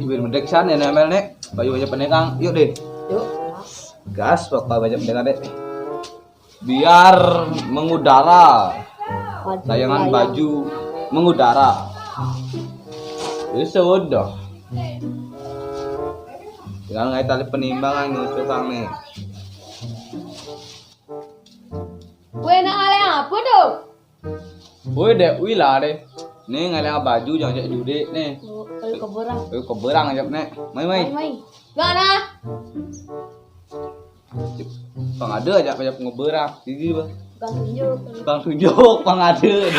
Biar mendek sana ya Mel nek. Baju penekang. Yuk deh. Yuk. Gas pakai baju penekang dek. Biar mengudara. Sayangan baju mengudara. Ya sudah. Tinggal ngait tali penimbangan nyusul kang nih. Kue nak ale apa tuh? Woi dek wila deh. Nih ngalih baju jangan cek jude nih. Kalau keberang. Keberang aja nek. Mai. Gak nah. Pangade aja kayak ngeberang. Gigi bah. Bang tunjuk. Pangade.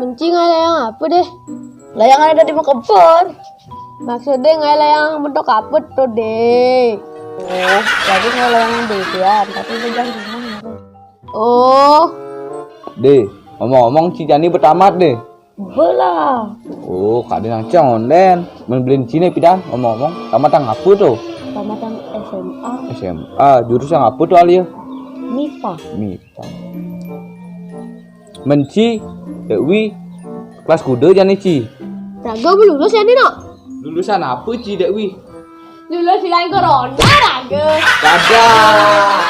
Mencing layang apa deh? Layang ada di kebun. Maksudnya layang bentuk kaput tuh deh. Oh, jadi layang dedean, tapi jangan gimana. Oh, Deh, ngomong-ngomong Cijani bertamat deh. bola. Oh, kade nang conden. Membeliin Cina pidan ngomong-ngomong. Tamat tang apa tuh? Tamatan SMA. SMA. Jurusan apa tuh Alia? MIPA. MIPA. Menci, Dewi, kelas kuda jani Ci. Raga belum lulus ya Nino? Lulusan apa Ci Dewi? Lulus selain corona Raga. Dadah.